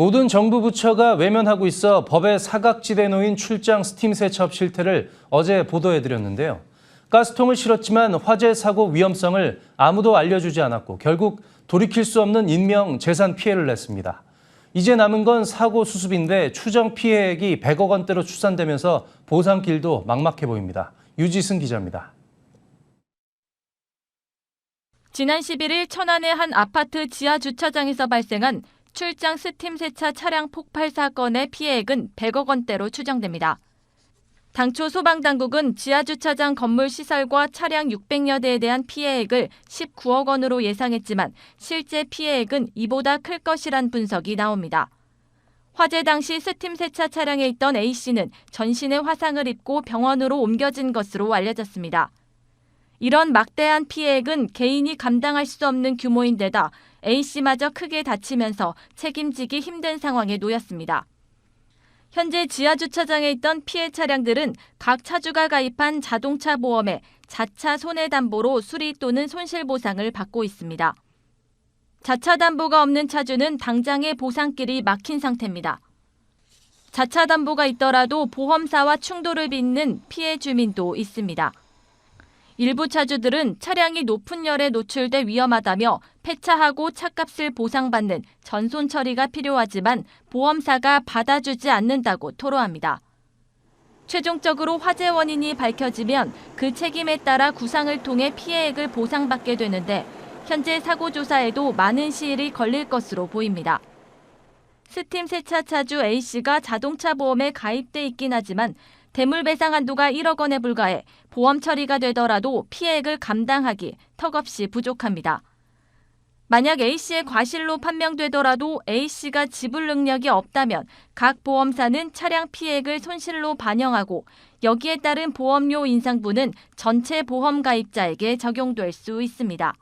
모든 정부 부처가 외면하고 있어 법의 사각지대에 놓인 출장 스팀 세차업 실태를 어제 보도해드렸는데요. 가스통을 실었지만 화재 사고 위험성을 아무도 알려주지 않았고 결국 돌이킬 수 없는 인명, 재산 피해를 냈습니다. 이제 남은 건 사고 수습인데 추정 피해액이 100억 원대로 추산되면서 보상길도 막막해 보입니다. 유지승 기자입니다. 지난 11일 천안의 한 아파트 지하 주차장에서 발생한 출장 스팀 세차 차량 폭발 사건의 피해액은 100억 원대로 추정됩니다. 당초 소방당국은 지하 주차장 건물 시설과 차량 600여 대에 대한 피해액을 19억 원으로 예상했지만 실제 피해액은 이보다 클 것이란 분석이 나옵니다. 화재 당시 스팀 세차 차량에 있던 A씨는 전신에 화상을 입고 병원으로 옮겨진 것으로 알려졌습니다. 이런 막대한 피해액은 개인이 감당할 수 없는 규모인데다 A씨마저 크게 다치면서 책임지기 힘든 상황에 놓였습니다. 현재 지하 주차장에 있던 피해 차량들은 각 차주가 가입한 자동차 보험에 자차 손해담보로 수리 또는 손실보상을 받고 있습니다. 자차 담보가 없는 차주는 당장의 보상길이 막힌 상태입니다. 자차 담보가 있더라도 보험사와 충돌을 빚는 피해 주민도 있습니다. 일부 차주들은 차량이 높은 열에 노출돼 위험하다며 폐차하고 차값을 보상받는 전손 처리가 필요하지만 보험사가 받아주지 않는다고 토로합니다. 최종적으로 화재 원인이 밝혀지면 그 책임에 따라 구상을 통해 피해액을 보상받게 되는데 현재 사고 조사에도 많은 시일이 걸릴 것으로 보입니다. 스팀 세차 차주 A씨가 자동차 보험에 가입돼 있긴 하지만 대물 배상 한도가 1억 원에 불과해 보험 처리가 되더라도 피해액을 감당하기 턱없이 부족합니다. 만약 A씨의 과실로 판명되더라도 A씨가 지불 능력이 없다면 각 보험사는 차량 피해액을 손실로 반영하고 여기에 따른 보험료 인상분은 전체 보험 가입자에게 적용될 수 있습니다.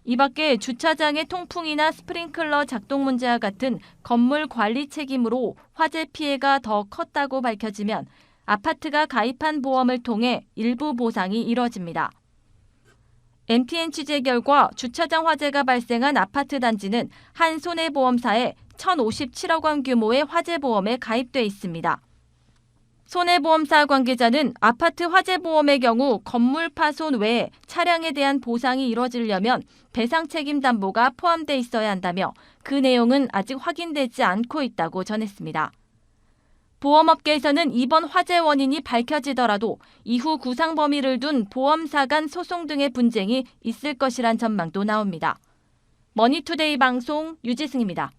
이 밖에 주차장의 통풍이나 스프링클러 작동 문제와 같은 건물 관리 책임으로 화재 피해가 더 컸다고 밝혀지면 아파트가 가입한 보험을 통해 일부 보상이 이뤄집니다. MTN 취재 결과 주차장 화재가 발생한 아파트 단지는 한 손해보험사에 1,057억 원 규모의 화재보험에 가입돼 있습니다. 손해보험사 관계자는 아파트 화재보험의 경우 건물 파손 외에 차량에 대한 보상이 이뤄지려면 배상 책임 담보가 포함돼 있어야 한다며 그 내용은 아직 확인되지 않고 있다고 전했습니다. 보험업계에서는 이번 화재 원인이 밝혀지더라도 이후 구상 범위를 둔 보험사 간 소송 등의 분쟁이 있을 것이란 전망도 나옵니다. 머니투데이 방송 유지승입니다.